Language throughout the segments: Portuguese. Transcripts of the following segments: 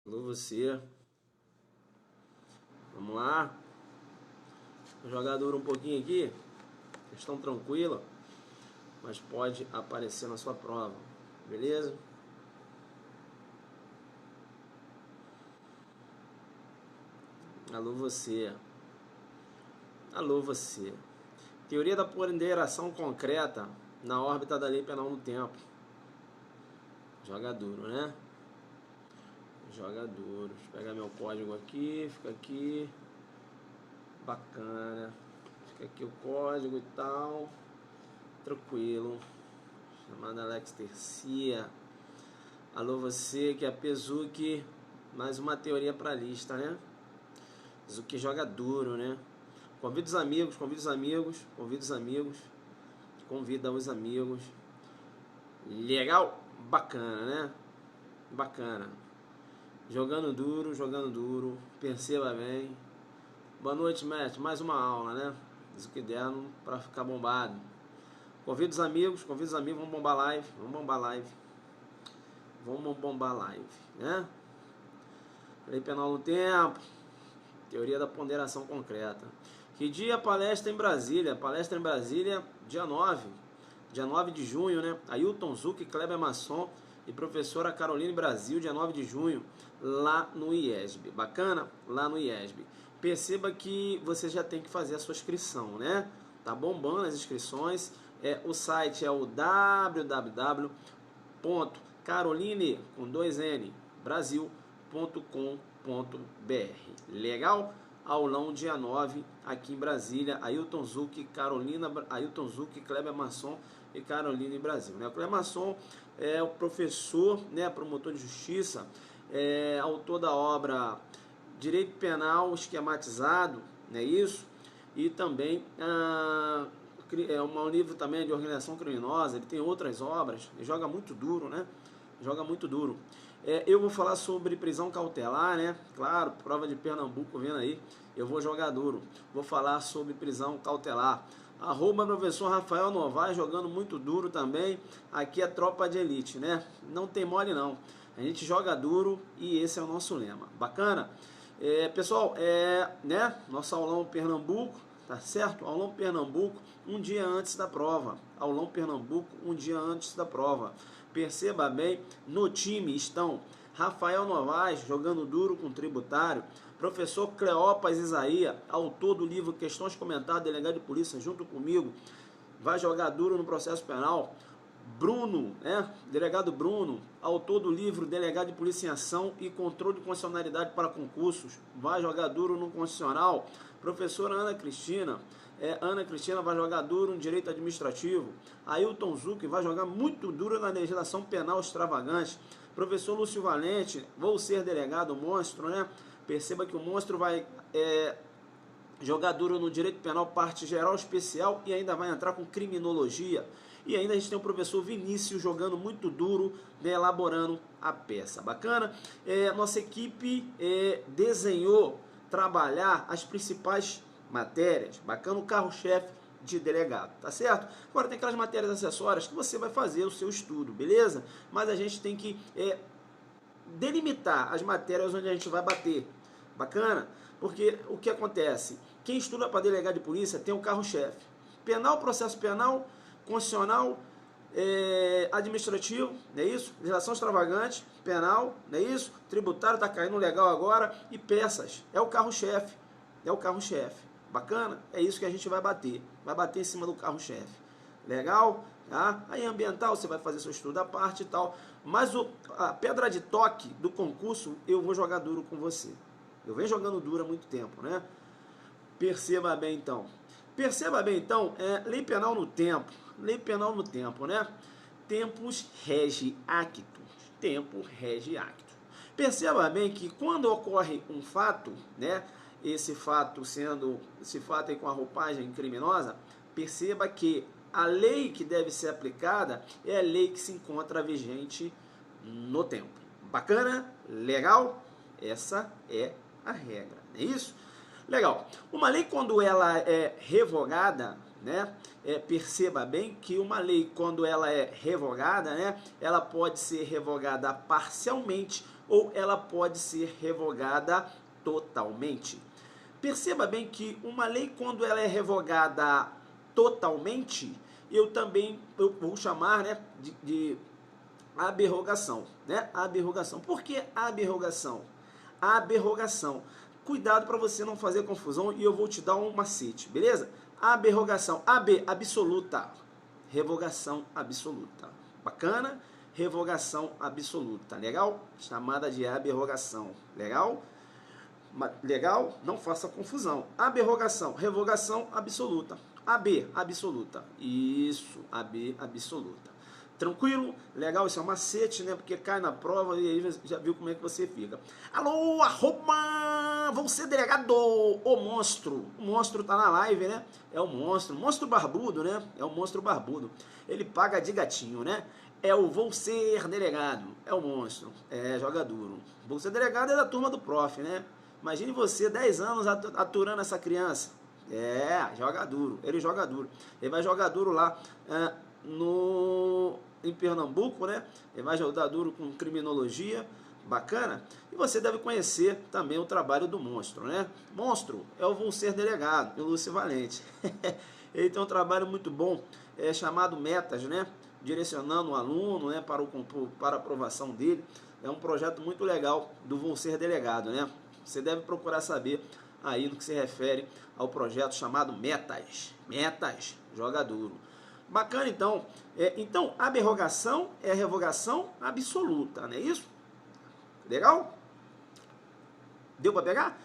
Alô você, vamos lá, vou jogar duro um pouquinho aqui, questão tranquila, mas pode aparecer na sua prova, beleza? Alô você, alô você, teoria da ponderação concreta na órbita da lei penal no tempo, joga duro, né? Joga duro, deixa eu pegar meu código aqui, fica aqui, bacana, fica aqui o código e tal, tranquilo, chamada Alex Tercia. Alô você que é Pezuki, mais uma teoria pra lista, né? Zuki joga duro, né? Convida os amigos, convida os amigos, convida os amigos, convida os amigos. Legal? Bacana, né? Bacana. Jogando duro, perceba bem. Boa noite, mestre. Mais uma aula, né? Zuki derno pra ficar bombado. Convida os amigos, vamos bombar live, vamos bombar live. Vamos bombar live, né? Lei penal no tempo, teoria da ponderação concreta. Que dia palestra em Brasília? Palestra em Brasília, dia 9 de junho, né? Ailton Zucchi, Kleber Masson e professora Caroline Brasil, dia 9 de junho, lá no IESB. Bacana? Lá no IESB. Perceba que você já tem que fazer a sua inscrição, né? Tá bombando as inscrições. O site é o www.caroline, com 2N, brasil.com.br. Legal? Aulão dia 9 aqui em Brasília, Ailton Zucchi, Kleber Masson e Caroline Brasil, né? O Kleber Masson é o professor, né, promotor de justiça, autor da obra Direito Penal Esquematizado, não é isso? E também é um livro também de organização criminosa. Ele tem outras obras, ele joga muito duro, né? Joga muito duro. Eu vou falar sobre prisão cautelar, né? Claro, prova de Pernambuco vendo aí, eu vou jogar duro. Vou falar sobre prisão cautelar. @ professor Rafael Novaes jogando muito duro também. Aqui é tropa de elite, né? Não tem mole não. A gente joga duro e esse é o nosso lema. Bacana? Pessoal, né? Nosso aulão Pernambuco, tá certo? Aulão Pernambuco, um dia antes da prova. Aulão Pernambuco, um dia antes da prova. Perceba bem, no time estão Rafael Novaes, jogando duro com tributário, professor Cleopas Isaías, autor do livro Questões Comentadas, delegado de polícia, junto comigo, vai jogar duro no processo penal. Bruno, né? Delegado Bruno, autor do livro Delegado de Polícia em Ação e Controle de Constitucionalidade para Concursos, vai jogar duro no constitucional. Professora Ana Cristina, Ana Cristina vai jogar duro no direito administrativo. Ailton Zucchi vai jogar muito duro na legislação penal extravagante. Professor Lúcio Valente, vou ser delegado monstro, né? Perceba que o monstro vai jogar duro no direito penal, parte geral especial, e ainda vai entrar com criminologia. E ainda a gente tem o professor Vinícius jogando muito duro, né, elaborando a peça. Bacana? Nossa equipe desenhou trabalhar as principais matérias. Bacana, o carro-chefe de delegado, tá certo? Agora tem aquelas matérias acessórias que você vai fazer o seu estudo, beleza? Mas a gente tem que delimitar as matérias onde a gente vai bater. Bacana? Porque o que acontece? Quem estuda para delegado de polícia tem um carro-chefe. Penal, processo penal, constitucional, administrativo, não é isso? Legislação extravagante, penal, não é isso? Tributário está caindo legal agora, e peças. É o carro-chefe. É o carro-chefe. Bacana? É isso que a gente vai bater. Vai bater em cima do carro-chefe. Legal? Tá? Aí ambiental, você vai fazer seu estudo à parte e tal. Mas a pedra de toque do concurso, eu vou jogar duro com você. Eu venho jogando duro há muito tempo, né? Perceba bem então. Perceba bem então, lei penal no tempo. Lei penal no tempo, né? Tempus rege actus. Tempo rege actus. Perceba bem que quando ocorre um fato, né? Esse fato aí com a roupagem criminosa, perceba que a lei que deve ser aplicada é a lei que se encontra vigente no tempo. Bacana? Legal? Essa é a regra, não é isso? Legal. Uma lei, quando ela é revogada, né? Perceba bem que uma lei, quando ela é revogada, né? Ela pode ser revogada parcialmente ou ela pode ser revogada totalmente. Perceba bem que uma lei, quando ela é revogada totalmente, eu vou chamar, né, de aberrogação, né? Aberrogação. Por que aberrogação? Aberrogação. Cuidado para você não fazer confusão e eu vou te dar um macete, beleza? Aberrogação. AB, absoluta. Revogação absoluta. Bacana? Revogação absoluta. Legal? Chamada de aberrogação. Legal? Legal? Não faça confusão. Aberrogação. Revogação absoluta. AB, absoluta. Isso, AB, absoluta. Tranquilo? Legal, isso é um macete, né? Porque cai na prova e aí já viu como é que você fica. Alô, arroba, vou ser delegado, o monstro. O monstro tá na live, né? É o monstro barbudo, né? É o monstro barbudo. Ele paga de gatinho, né? É o vou ser delegado, é o monstro, joga duro. Vou ser delegado é da turma do prof, né? Imagine você, 10 anos aturando essa criança. Joga duro, ele joga duro. Ele vai jogar duro lá em Pernambuco, né? Ele vai jogar duro com criminologia, bacana. E você deve conhecer também o trabalho do monstro, né? Monstro é o Vou Ser Delegado, o Lúcio Valente. Ele tem um trabalho muito bom, chamado Metas, né? Direcionando o aluno, né, para a aprovação dele. É um projeto muito legal do Vou Ser Delegado, né? Você deve procurar saber aí no que se refere ao projeto chamado Metas. Metas, joga duro. Bacana, então. Então, aberrogação é revogação absoluta, não é isso? Legal? Deu para pegar?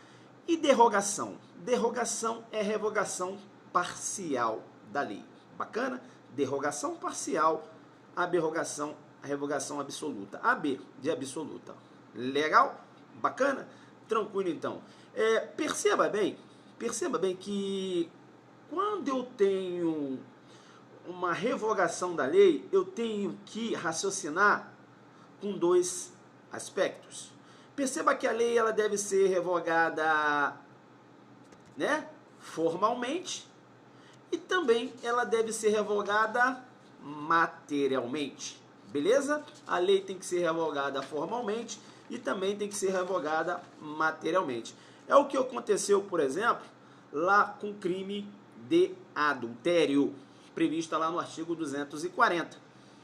E derrogação? Derrogação é revogação parcial da lei. Bacana? Derrogação parcial, aberrogação, revogação absoluta. AB, de absoluta. Legal? Bacana? Tranquilo, então. Perceba bem que quando eu tenho uma revogação da lei, eu tenho que raciocinar com dois aspectos. Perceba que a lei ela deve ser revogada, né, formalmente, e também ela deve ser revogada materialmente. Beleza? A lei tem que ser revogada formalmente e também tem que ser revogada materialmente. É o que aconteceu, por exemplo, lá com o crime de adultério, previsto lá no artigo 240.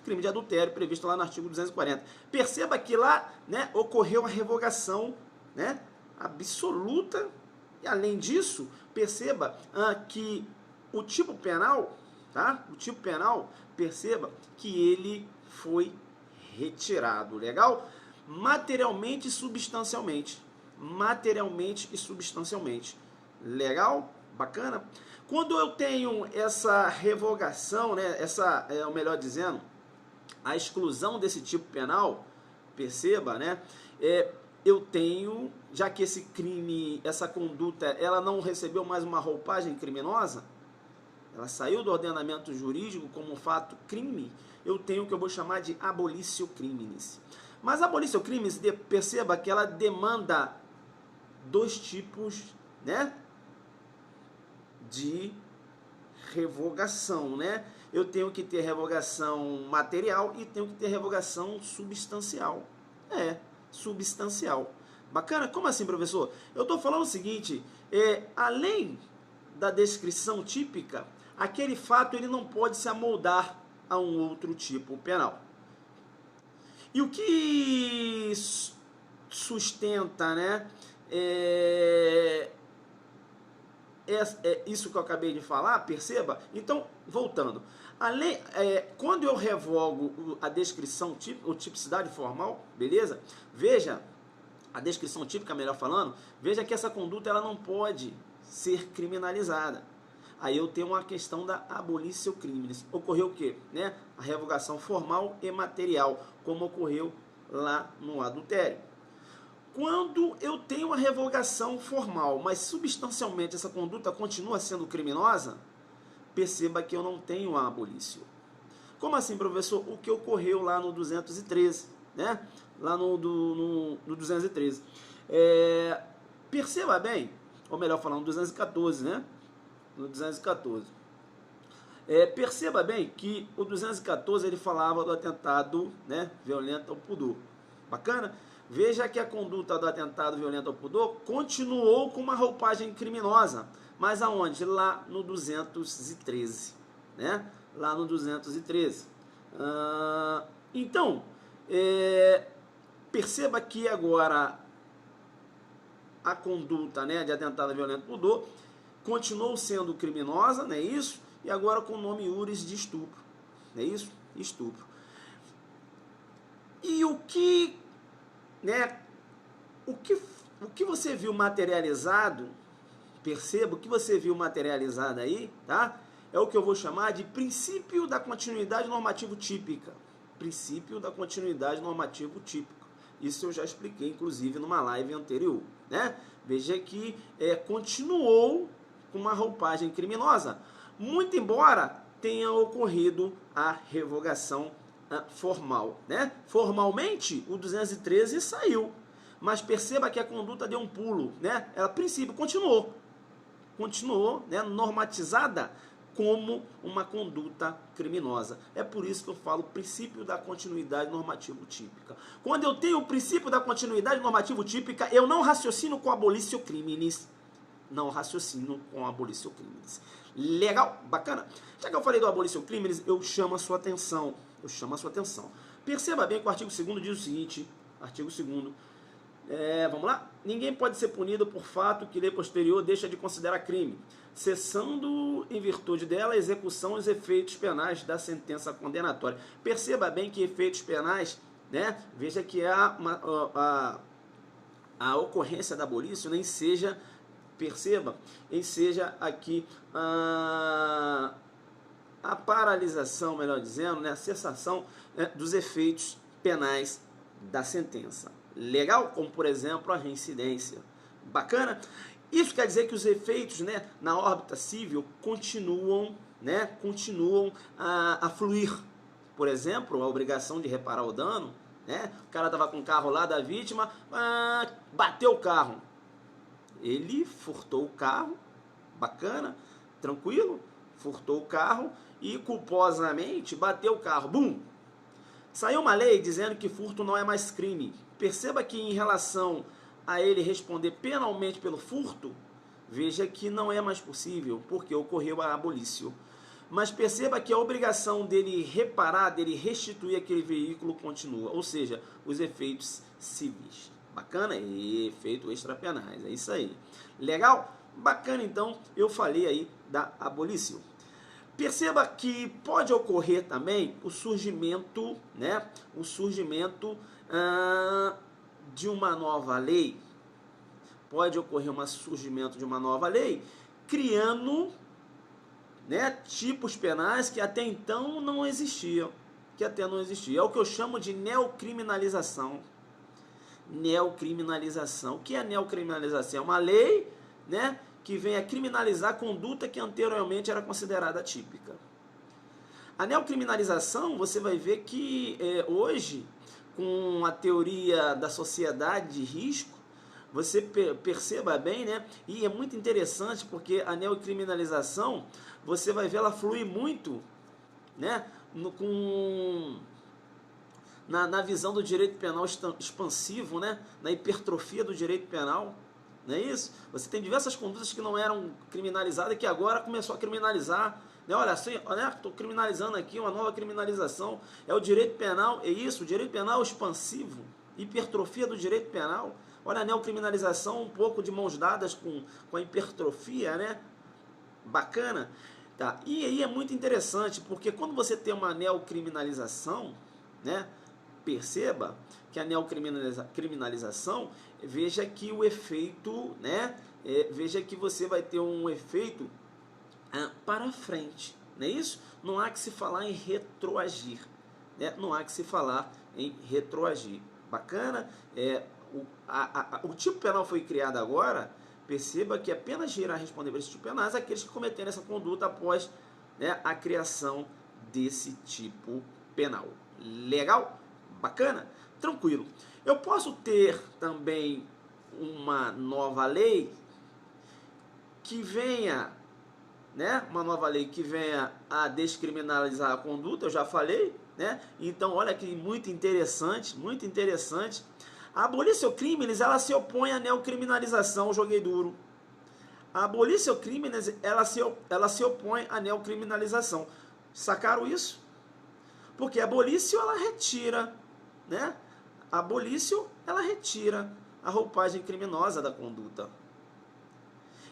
Crime de adultério previsto lá no artigo 240. Perceba que lá, né, ocorreu a revogação, né, absoluta. E além disso, perceba que o tipo penal, tá? O tipo penal, perceba que ele foi retirado, legal? Materialmente e substancialmente. Materialmente e substancialmente. Legal? Bacana? Quando eu tenho essa revogação, né, ou melhor dizendo, a exclusão desse tipo penal, perceba, né, eu tenho, já que esse crime, essa conduta, ela não recebeu mais uma roupagem criminosa, ela saiu do ordenamento jurídico como um fato crime, eu tenho o que eu vou chamar de abolitio criminis. Mas a abolitio criminis, perceba que ela demanda dois tipos, né, de revogação, né? Eu tenho que ter revogação material e tenho que ter revogação substancial. Substancial. Bacana? Como assim, professor? Eu estou falando o seguinte, além da descrição típica, aquele fato ele não pode se amoldar a um outro tipo penal. E o que sustenta, né, isso que eu acabei de falar, perceba? Então, voltando. Quando eu revogo a descrição típica, ou tipicidade formal, beleza? Veja, a descrição típica, melhor falando, veja que essa conduta ela não pode ser criminalizada. Aí eu tenho uma questão da abolitio criminis. Ocorreu o quê? Né? A revogação formal e material, como ocorreu lá no adultério. Quando eu tenho uma revogação formal, mas substancialmente essa conduta continua sendo criminosa, perceba que eu não tenho a abolício. Como assim, professor? O que ocorreu lá no 213, né? Lá no 213. Perceba bem, ou melhor falando, no 214, né? No 214. Perceba bem que o 214 ele falava do atentado, né, violento ao pudor. Bacana? Veja que a conduta do atentado violento ao pudor continuou com uma roupagem criminosa, mas aonde? Lá no 213, né? Lá no 213. Então, perceba que agora a conduta, né, de atentado violento ao pudor continuou sendo criminosa, não é isso? E agora com o nome iuris de estupro, não é isso? Estupro. E o que, né, o que você viu materializado, perceba, o que você viu materializado aí, tá? É o que eu vou chamar de princípio da continuidade normativo típica. Princípio da continuidade normativo típica. Isso eu já expliquei, inclusive, numa live anterior, né? Veja que continuou com uma roupagem criminosa, muito embora tenha ocorrido a revogação formal, né? Formalmente, o 213 saiu, mas perceba que a conduta deu um pulo, né? Ela, a princípio, continuou, né? Normatizada como uma conduta criminosa. É por isso que eu falo princípio da continuidade normativo típica. Quando eu tenho o princípio da continuidade normativo típica, eu não raciocino com abolitio criminis. Não raciocino com abolitio criminis. Legal? Bacana? Já que eu falei do abolitio criminis, eu chamo a sua atenção. Perceba bem que o artigo 2º diz o seguinte, artigo 2º, vamos lá? Ninguém pode ser punido por fato que lei posterior deixa de considerar crime, cessando em virtude dela a execução e os efeitos penais da sentença condenatória. Perceba bem que efeitos penais, né? Veja que a ocorrência da abolício nem seja, perceba, nem seja aqui a paralisação, melhor dizendo, né, a cessação, né, dos efeitos penais da sentença. Legal? Como, por exemplo, a reincidência. Bacana? Isso quer dizer que os efeitos, né, na órbita civil continuam, né, a fluir. Por exemplo, a obrigação de reparar o dano, né? O cara estava com o carro lá da vítima, bateu o carro. Ele furtou o carro, bacana, tranquilo, furtou o carro e culposamente bateu o carro. Bum! Saiu uma lei dizendo que furto não é mais crime. Perceba que em relação a ele responder penalmente pelo furto, veja que não é mais possível, porque ocorreu a abolício. Mas perceba que a obrigação dele reparar, dele restituir aquele veículo continua, ou seja, os efeitos civis. Bacana? E efeitos extrapenais, é isso aí. Legal? Bacana, então, eu falei aí da abolício. Perceba que pode ocorrer também o surgimento, né? O surgimento de uma nova lei. Pode ocorrer um surgimento de uma nova lei, criando, né, tipos penais que até então não existiam. É o que eu chamo de neocriminalização. Neocriminalização. O que é neocriminalização? É uma lei, né, que vem a criminalizar a conduta que anteriormente era considerada típica. A neocriminalização, você vai ver que hoje, com a teoria da sociedade de risco, você perceba bem, né? E é muito interessante porque a neocriminalização, você vai ver ela fluir muito, né? Na visão do direito penal expansivo, né? Na hipertrofia do direito penal, não é isso? Você tem diversas condutas que não eram criminalizadas que agora começou a criminalizar. Né? Olha, assim, estou criminalizando aqui uma nova criminalização. É o direito penal, é isso, o direito penal expansivo, hipertrofia do direito penal. Olha a neocriminalização um pouco de mãos dadas com a hipertrofia, né? Bacana. Tá. E aí é muito interessante, porque quando você tem uma neocriminalização, né? Perceba que a neocriminalização, veja que o efeito, né? Veja que você vai ter um efeito para frente, não é isso? Não há que se falar em retroagir, né? Não há que se falar em retroagir. Bacana? O tipo penal foi criado agora. Perceba que apenas irá responder por esse tipo penal aqueles que cometerem essa conduta após, né, a criação desse tipo penal. Legal? Bacana? Tranquilo. Eu posso ter também uma nova lei que venha, né, uma nova lei que venha a descriminalizar a conduta, eu já falei, né? Então, olha que muito interessante, A abolição crimes, ela se opõe à neocriminalização, joguei duro. A abolição crimes, ela se opõe à neocriminalização. Sacaram isso? Porque a abolição, ela retira, né? A abolição, ela retira a roupagem criminosa da conduta.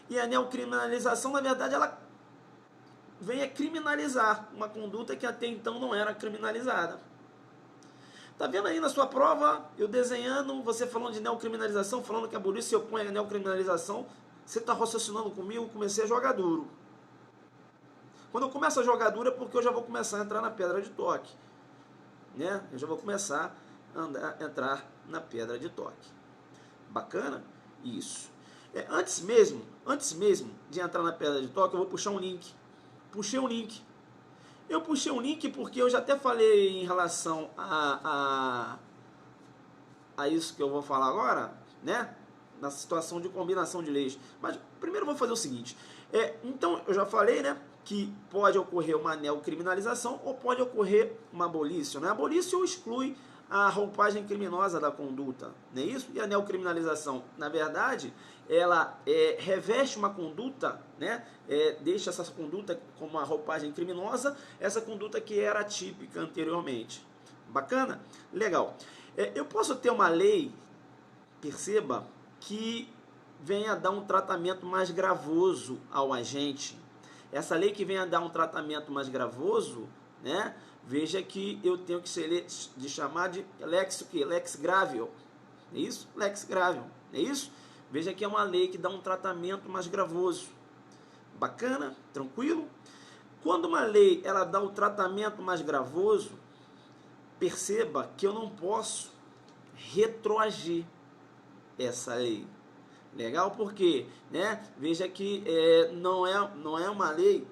E a neocriminalização, na verdade, ela vem a criminalizar uma conduta que até então não era criminalizada. Tá vendo aí na sua prova, eu desenhando, você falando de neocriminalização, falando que a abolição se opõe à neocriminalização, você está raciocinando comigo, comecei a jogar duro. Quando eu começo a jogar duro é porque eu já vou começar a entrar na pedra de toque. Né? Eu já vou começar a entrar na pedra de toque. Bacana? Isso. Antes mesmo de entrar na pedra de toque, eu vou puxar um link. Puxei um link. Eu puxei um link porque eu já até falei em relação a isso que eu vou falar agora, né? Na situação de combinação de leis. Mas primeiro eu vou fazer o seguinte. Então, eu já falei, né? Que pode ocorrer uma neocriminalização ou pode ocorrer uma abolição. Né? A abolição exclui a roupagem criminosa da conduta, não é isso? E a neocriminalização, na verdade, ela reveste uma conduta, né? Deixa essa conduta como uma roupagem criminosa, essa conduta que era atípica anteriormente. Bacana? Legal. Eu posso ter uma lei, perceba, que venha a dar um tratamento mais gravoso ao agente. Essa lei que venha a dar um tratamento mais gravoso, né? Veja que eu tenho que ser de chamar de lex gravior. É isso? Lex gravior. É isso? Veja que é uma lei que dá um tratamento mais gravoso. Bacana? Tranquilo? Quando uma lei ela dá o tratamento mais gravoso, perceba que eu não posso retroagir essa lei. Legal? Porque, né? Veja que não é uma lei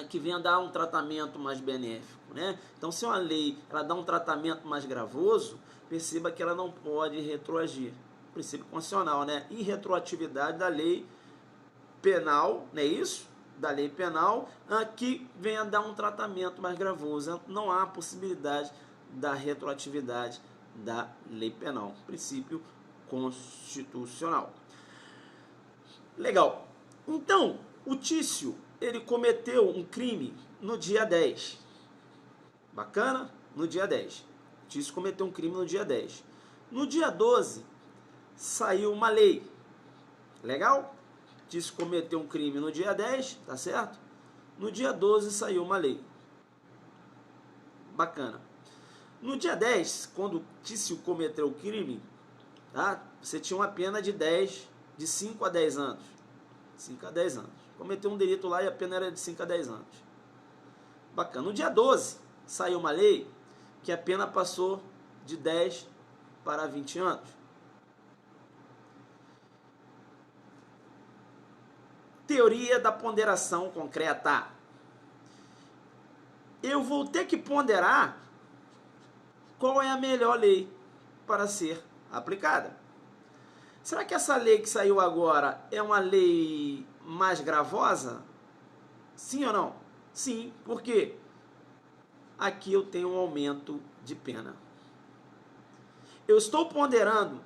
que venha dar um tratamento mais benéfico, né? Então, se uma lei ela dá um tratamento mais gravoso, perceba que ela não pode retroagir. Princípio constitucional, né? Irretroatividade da lei penal, não é isso? Da lei penal, que venha dar um tratamento mais gravoso. Não há possibilidade da retroatividade da lei penal. Princípio constitucional. Legal. Então, o Tício, ele cometeu um crime no dia 10. Bacana? No dia 10. O Tício cometeu um crime no dia 10. No dia 12, saiu uma lei. Legal? O Tício cometeu um crime no dia 10, tá certo? No dia 12, saiu uma lei. Bacana. No dia 10, quando o Tício cometeu o crime, tá? Você tinha uma pena de 5 a 10 anos. 5 a 10 anos. Cometeu um delito lá e a pena era de 5 a 10 anos. Bacana. No dia 12, saiu uma lei que a pena passou de 10 para 20 anos. Teoria da ponderação concreta. Eu vou ter que ponderar qual é a melhor lei para ser aplicada. Será que essa lei que saiu agora é uma lei mais gravosa? Sim ou não? Sim, porque aqui eu tenho um aumento de pena. Eu estou ponderando.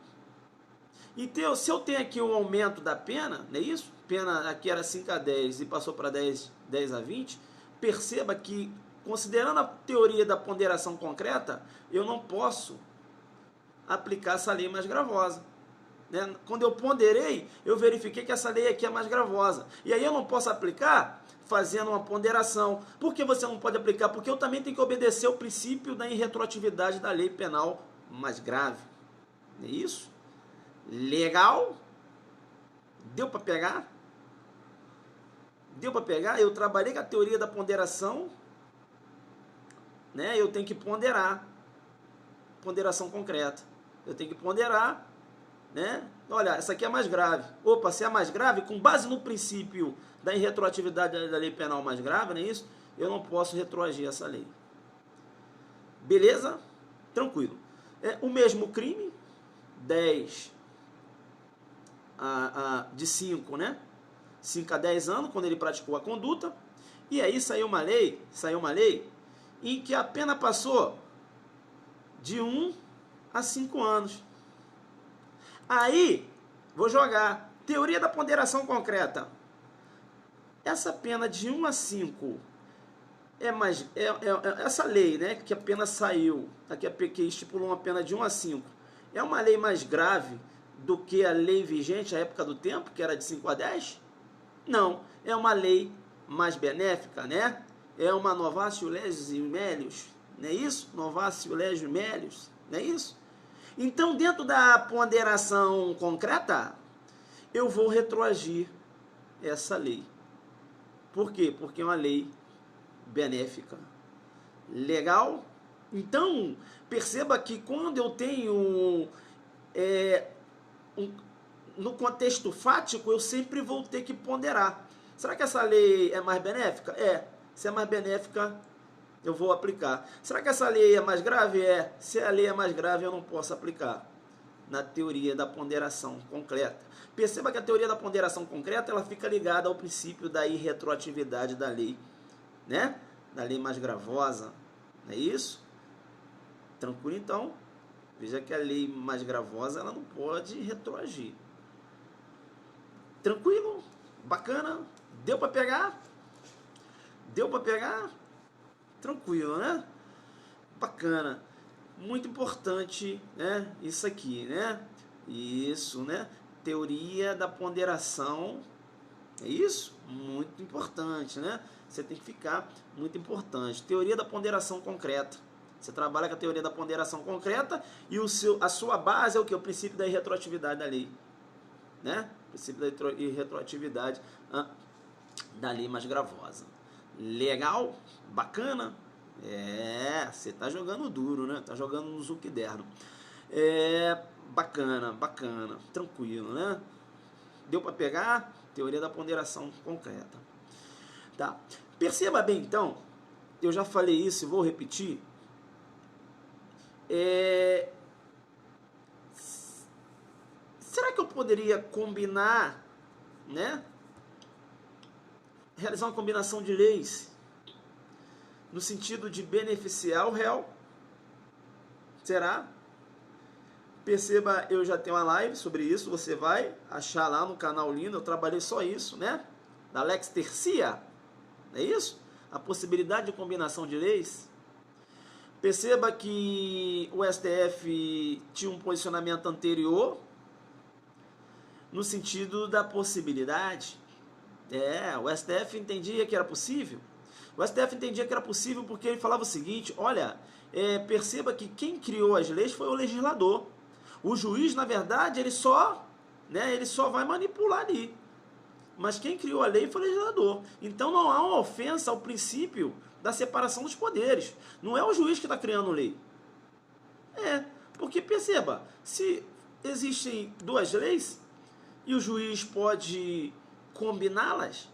Então, se eu tenho aqui um aumento da pena, não é isso? Pena aqui era 5 a 10 e passou para 10 a 20, perceba que, considerando a teoria da ponderação concreta, eu não posso aplicar essa lei mais gravosa. Né? Quando eu ponderei, eu verifiquei que essa lei aqui é mais gravosa. E aí eu não posso aplicar fazendo uma ponderação. Por que você não pode aplicar? Porque eu também tenho que obedecer o princípio da irretroatividade da lei penal mais grave. Não é isso? Legal? Deu para pegar? Deu para pegar? Eu trabalhei com a teoria da ponderação, né? Eu tenho que ponderar. Ponderação concreta. Eu tenho que ponderar, né? Olha, essa aqui é mais grave. Opa, se é mais grave, com base no princípio da irretroatividade da lei penal mais grave, não é isso? Eu não posso retroagir essa lei. Beleza? Tranquilo. O mesmo crime, 10 de 5, né? 5 a 10 anos, quando ele praticou a conduta. E aí saiu uma lei em que a pena passou de 1 a 5 anos. Aí, vou jogar. Teoria da ponderação concreta. Essa pena de 1 a 5 é mais... essa lei, né, que apenas saiu, que estipulou uma pena de 1 a 5, é uma lei mais grave do que a lei vigente à época do tempo, que era de 5 a 10? Não. É uma lei mais benéfica, né? É uma novatio legis melius, não é isso? Novatio legis melius, não é isso? Então, dentro da ponderação concreta, eu vou retroagir essa lei. Por quê? Porque é uma lei benéfica. Legal? Então, perceba que quando eu tenho no contexto fático, eu sempre vou ter que ponderar. Será que essa lei é mais benéfica? É. Se é mais benéfica, eu vou aplicar. Será que essa lei é mais grave? É. Se a lei é mais grave, eu não posso aplicar na teoria da ponderação concreta. Perceba que a teoria da ponderação concreta, ela fica ligada ao princípio da irretroatividade da lei, né? Da lei mais gravosa, não é isso? Tranquilo, então? Veja que a lei mais gravosa, ela não pode retroagir. Tranquilo? Bacana? Deu para pegar? Deu para pegar? Tranquilo, né? Bacana. Muito importante, né? Isso aqui, né? Isso, né? Teoria da ponderação. É isso? Muito importante, né? Você tem que ficar muito importante. Teoria da ponderação concreta. Você trabalha com a teoria da ponderação concreta e a sua base é o que? O princípio da irretroatividade da lei, né? O princípio da irretroatividade da lei mais gravosa. Legal? Bacana? Você tá jogando duro, né? Tá jogando no Zuquiderno. Bacana, bacana. Tranquilo, né? Deu para pegar? Teoria da ponderação concreta. Tá. Perceba bem, então, eu já falei isso e vou repetir. Será que eu poderia combinar, né? Realizar uma combinação de leis no sentido de beneficiar o réu? Será? Perceba, eu já tenho uma live sobre isso, você vai achar lá no canal lindo, eu trabalhei só isso, né? Da Lex Tercia, não é isso? A possibilidade de combinação de leis. Perceba que o STF tinha um posicionamento anterior no sentido da possibilidade. O STF entendia que era possível. O STF entendia que era possível porque ele falava o seguinte, olha, perceba que quem criou as leis foi o legislador. O juiz, na verdade, ele só vai manipular ali. Mas quem criou a lei foi o legislador. Então não há uma ofensa ao princípio da separação dos poderes. Não é o juiz que está criando lei. Porque perceba, se existem duas leis e o juiz pode combiná-las,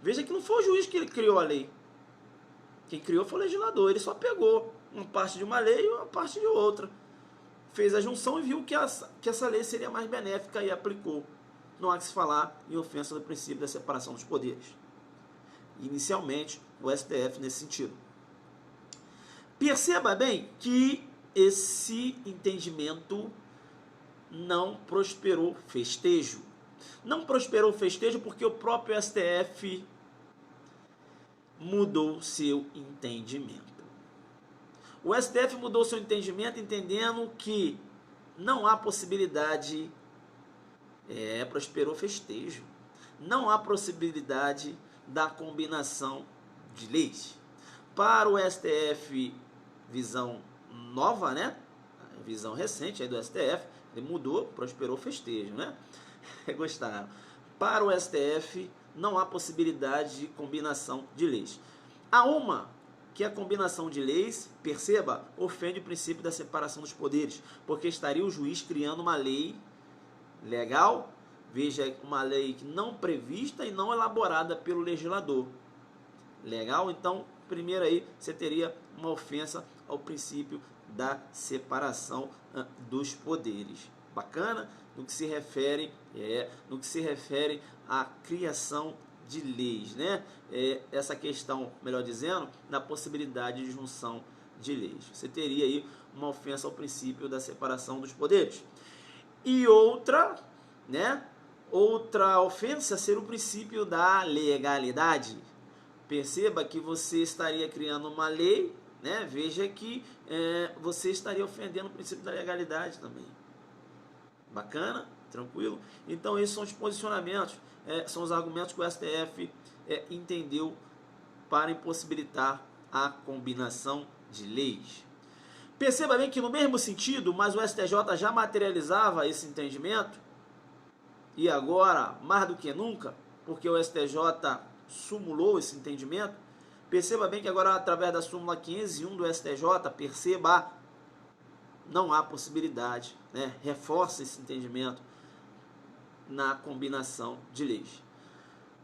veja que não foi o juiz que criou a lei. Quem criou foi o legislador. Ele só pegou uma parte de uma lei e uma parte de outra. Fez a junção e viu que essa lei seria mais benéfica e aplicou. Não há que se falar em ofensa do princípio da separação dos poderes. Inicialmente, o STF nesse sentido. Perceba bem que esse entendimento não prosperou festejo. Não prosperou festejo porque o próprio STF mudou seu entendimento. O STF mudou seu entendimento entendendo que não há possibilidade, prosperou festejo, não há possibilidade da combinação de leis. Para o STF, visão nova, né? Visão recente aí do STF, ele mudou, prosperou festejo, né? Gostaram. Para o STF, não há possibilidade de combinação de leis. Há uma que a combinação de leis, perceba, ofende o princípio da separação dos poderes, porque estaria o juiz criando uma lei legal, veja, uma lei não prevista e não elaborada pelo legislador. Legal? Então, primeiro aí, você teria uma ofensa ao princípio da separação dos poderes. Bacana? No que se refere à criação de leis, né? Essa questão, melhor dizendo, da possibilidade de junção de leis. Você teria aí uma ofensa ao princípio da separação dos poderes. E outra, né? Outra ofensa ser o princípio da legalidade. Perceba que você estaria criando uma lei, né? Veja que você estaria ofendendo o princípio da legalidade também. Bacana? Tranquilo? Então esses são os posicionamentos, são os argumentos que o STF entendeu para impossibilitar a combinação de leis. Perceba bem que no mesmo sentido, mas o STJ já materializava esse entendimento, e agora, mais do que nunca, porque o STJ sumulou esse entendimento, perceba bem que agora, através da súmula 501 do STJ, perceba, não há possibilidade, né? Reforça esse entendimento na combinação de leis.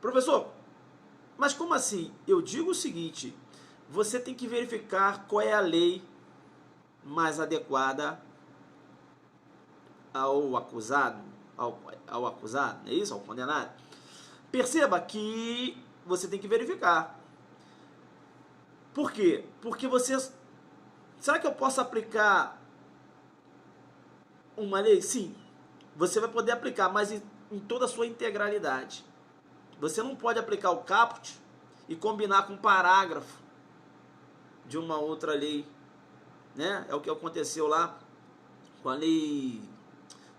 Professor, mas como assim? Eu digo o seguinte, você tem que verificar qual é a lei mais adequada ao acusado, ao acusado, não é isso? Ao condenado. Perceba que você tem que verificar. Por quê? Porque você... Será que eu posso aplicar uma lei? Sim. Você vai poder aplicar, mas em toda a sua integralidade. Você não pode aplicar o caput e combinar com um parágrafo de uma outra lei, né? É o que aconteceu lá com a lei...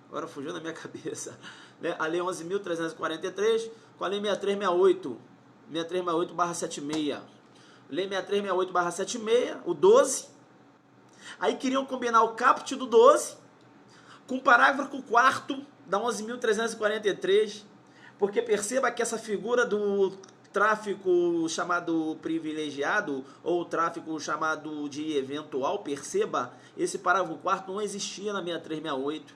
Agora fugiu da minha cabeça. Né? A lei 11.343 com a lei 6368. 6368/76. Lei 6368/76, o 12. Aí queriam combinar o caput do 12 com o parágrafo 4º da 11.343, porque perceba que essa figura do tráfico chamado privilegiado, ou tráfico chamado de eventual, perceba, esse parágrafo 4º não existia na 6368.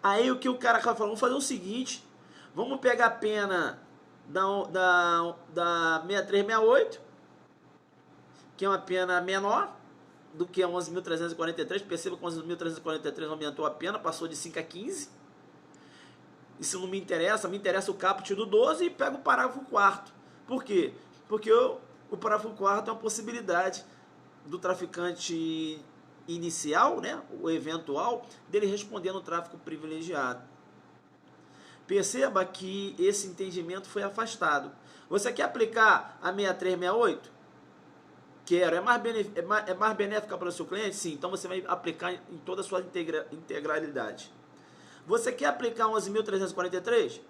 Aí o que o cara falou, vamos fazer o seguinte, vamos pegar a pena da 6368, que é uma pena menor do que a 11.343, perceba que a 11.343 aumentou a pena, passou de 5 a 15, isso não me interessa o caput do 12 e pego o parágrafo 4º. Por quê? Porque o parágrafo 4º é uma possibilidade do traficante inicial, né, o eventual, dele responder no tráfico privilegiado. Perceba que esse entendimento foi afastado. Você quer aplicar a 6368? Quero. É mais benéfica para o seu cliente? Sim. Então você vai aplicar em toda a sua integralidade. Você quer aplicar 11.343?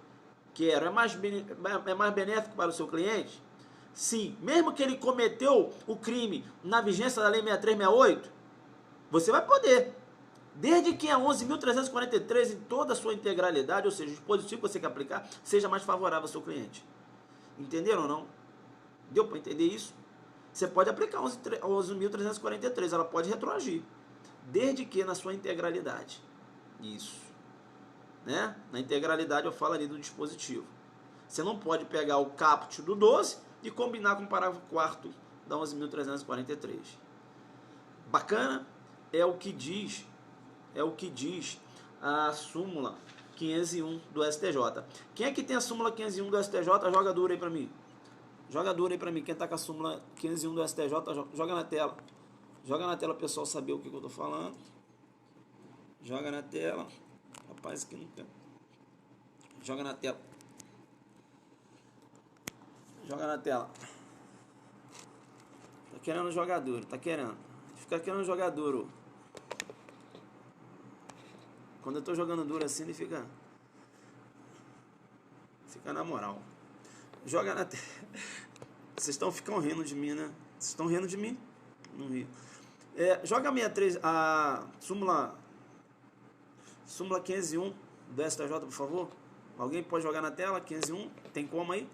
Quero. É mais benéfico para o seu cliente? Sim. Mesmo que ele cometeu o crime na vigência da lei 6368, você vai poder. Desde que a 11.343 em toda a sua integralidade, ou seja, o dispositivo que você quer aplicar, seja mais favorável ao seu cliente. Entenderam ou não? Deu para entender isso? Você pode aplicar 11.343, ela pode retroagir. Desde que na sua integralidade. Isso. Né? Na integralidade eu falo ali do dispositivo. Você não pode pegar o caput do 12 e combinar com o parágrafo 4º da 11.343. Bacana? É o que diz a súmula 501 do STJ. Quem é que tem a súmula 501 do STJ? Joga duro aí pra mim. Joga duro aí pra mim. Quem tá com a súmula 501 do STJ, joga na tela. Joga na tela, o pessoal saber o que eu tô falando. Joga na tela. Rapaz, que não tem. Joga na tela. Joga na tela. Tá querendo jogar duro, tá querendo. Fica querendo jogar duro. Quando eu tô jogando duro assim, ele fica na moral. Joga na tela. Vocês ficam rindo de mim, né? Vocês estão rindo de mim? Não rio. Joga a 63, a súmula 501 do STJ, por favor. Alguém pode jogar na tela? 501, tem como aí?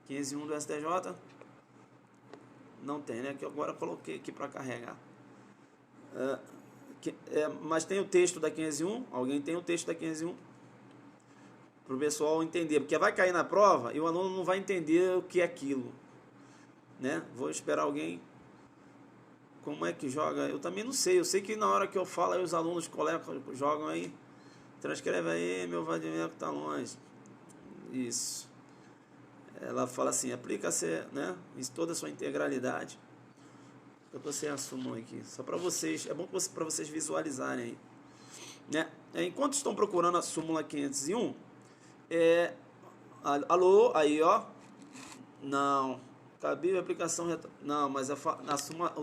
501 do STJ. Não tem, né? Que agora eu coloquei aqui para carregar. Mas tem o texto da 501? Alguém tem o texto da 501? Para o pessoal entender. Porque vai cair na prova e o aluno não vai entender o que é aquilo. Né? Vou esperar alguém. Como é que joga? Eu também não sei. Eu sei que na hora que eu falo, aí os alunos, os colegas jogam aí. Transcreve aí, meu vadimento tá longe. Isso. Ela fala assim, aplica-se, né, em toda a sua integralidade. Eu tô sem a súmula aqui. Só para vocês, é bom para vocês visualizarem aí. né? Enquanto estão procurando a súmula 501, alô, aí ó, não, cabível aplicação, não, mas a súmula,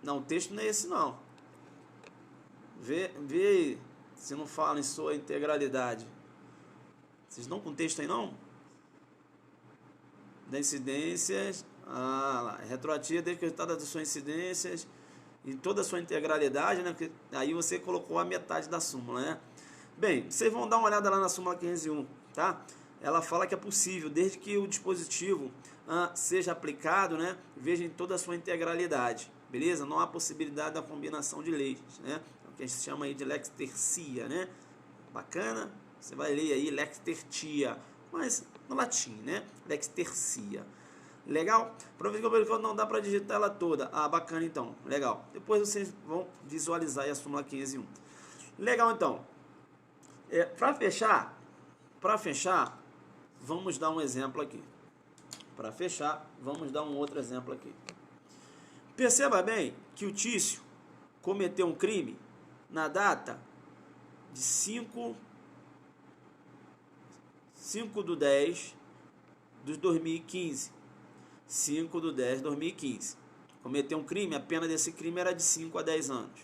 não, o texto não é esse não, vê se não fala em sua integralidade. Vocês estão com texto aí não? Da incidências, lá, retroativa desde que o resultado das suas incidências em toda a sua integralidade, né? Porque aí você colocou a metade da súmula, né? Bem, vocês vão dar uma olhada lá na súmula 501, tá? Ela fala que é possível, desde que o dispositivo seja aplicado, né? Veja em toda a sua integralidade, beleza? Não há possibilidade da combinação de leis, né? O que a gente chama aí de lex tercia, né? Bacana? Você vai ler aí lex tertia, mas no latim, né? Lex tercia. Legal? Professor, não dá para digitar ela toda. Bacana então. Legal. Depois vocês vão visualizar aí a súmula 501. Legal então. Para fechar, vamos dar um exemplo aqui. Para fechar, vamos dar um outro exemplo aqui. Perceba bem que o Tício cometeu um crime na data de 5/10/2015. 5/10/2015. Cometeu um crime, a pena desse crime era de 5 a 10 anos.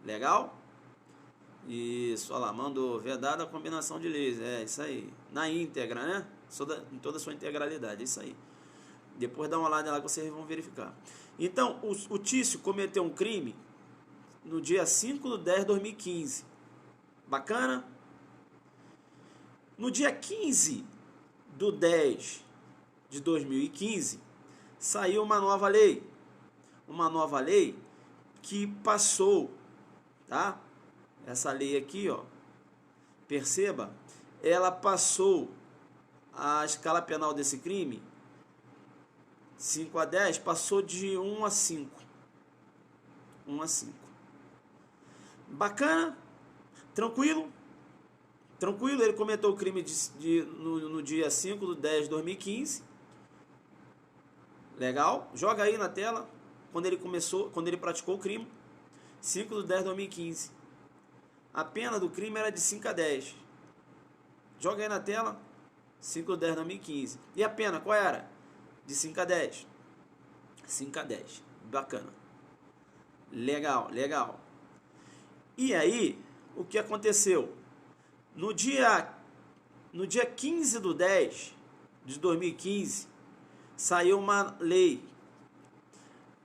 Legal? Isso, olha lá, mandou, vedada a combinação de leis, isso aí. Na íntegra, né? Em toda a sua integralidade, isso aí. Depois dá uma olhada lá que vocês vão verificar. Então, o Tício cometeu um crime no dia 5/10/2015. Bacana? No dia 15/10/2015, saiu uma nova lei. Uma nova lei que passou, tá? Essa lei aqui, ó, perceba, ela passou a escala penal desse crime, 5 a 10, passou de 1 a 5. 1 a 5. Bacana? Tranquilo? Tranquilo, ele cometeu o crime no dia 5/10/2015. Legal? Joga aí na tela quando ele praticou o crime. 5/10/2015. A pena do crime era de 5 a 10. Joga aí na tela. 5/10/2015. E a pena qual era? De 5 a 10. 5 a 10. Bacana. Legal, legal. E aí, o que aconteceu? No dia 15/10/2015, saiu uma lei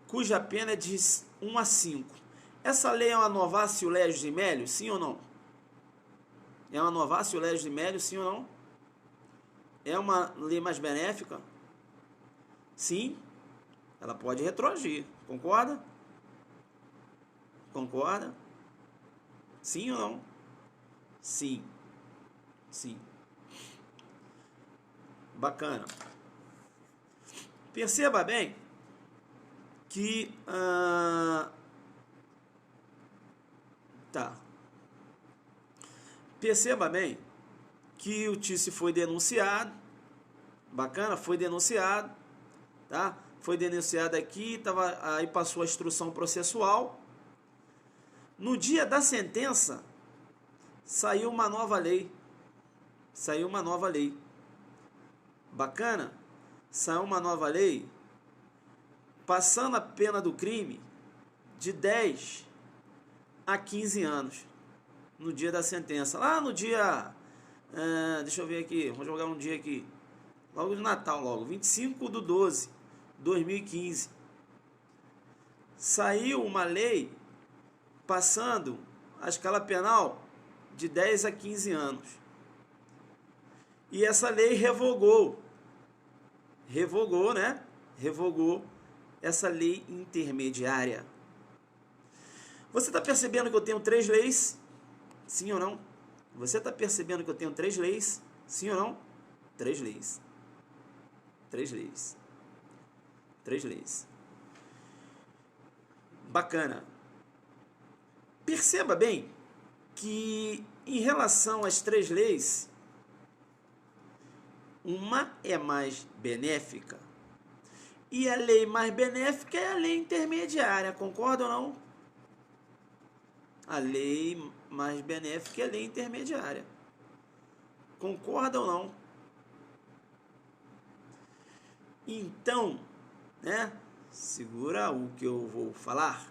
cuja pena é de 1 a 5. Essa lei é uma novatio legis in melius, sim ou não? É uma novatio legis in melius, sim ou não? É uma lei mais benéfica? Sim. Ela pode retroagir. Concorda? Concorda? Sim ou não? Sim. Sim. Bacana. Perceba bem que Perceba bem que o Tício foi denunciado. Bacana, foi denunciado, tá? Foi denunciado aqui, aí passou a instrução processual. No dia da sentença, saiu uma nova lei. Saiu uma nova lei. Bacana? Saiu uma nova lei passando a pena do crime de 10 a 15 anos. No dia da sentença. Lá no dia... deixa eu ver aqui. Vamos jogar um dia aqui. Logo de Natal, logo. 25/12/2015. Saiu uma lei passando a escala penal de 10 a 15 anos. E essa lei revogou, né? Revogou essa lei intermediária. Você está percebendo que eu tenho 3 leis? Sim ou não? Você está percebendo que eu tenho 3 leis? Sim ou não? 3 leis. 3 leis. 3 leis. Bacana. Perceba bem que em relação às 3 leis, uma é mais benéfica e a lei mais benéfica é a lei intermediária, concorda ou não? A lei mais benéfica é a lei intermediária. Concorda ou não? Então, né? Segura o que eu vou falar.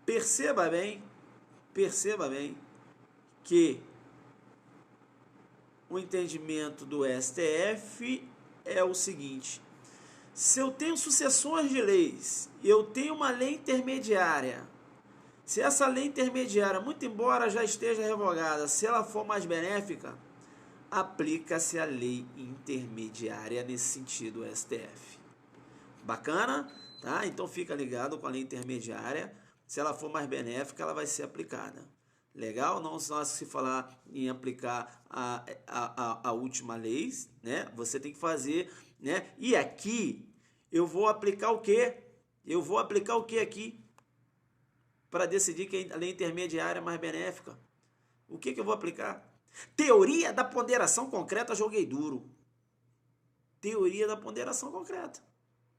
Perceba bem que o entendimento do STF é o seguinte: se eu tenho sucessões de leis e eu tenho uma lei intermediária, se essa lei intermediária, muito embora já esteja revogada, se ela for mais benéfica, aplica-se a lei intermediária nesse sentido, STF. Bacana? Tá? Então fica ligado com a lei intermediária. Se ela for mais benéfica, ela vai ser aplicada. Legal? Não só se falar em aplicar a última lei, né? Você tem que fazer, né? E aqui eu vou aplicar o quê? Eu vou aplicar o quê aqui? Para decidir que a lei intermediária é mais benéfica. O que eu vou aplicar? Teoria da ponderação concreta, joguei duro. Teoria da ponderação concreta.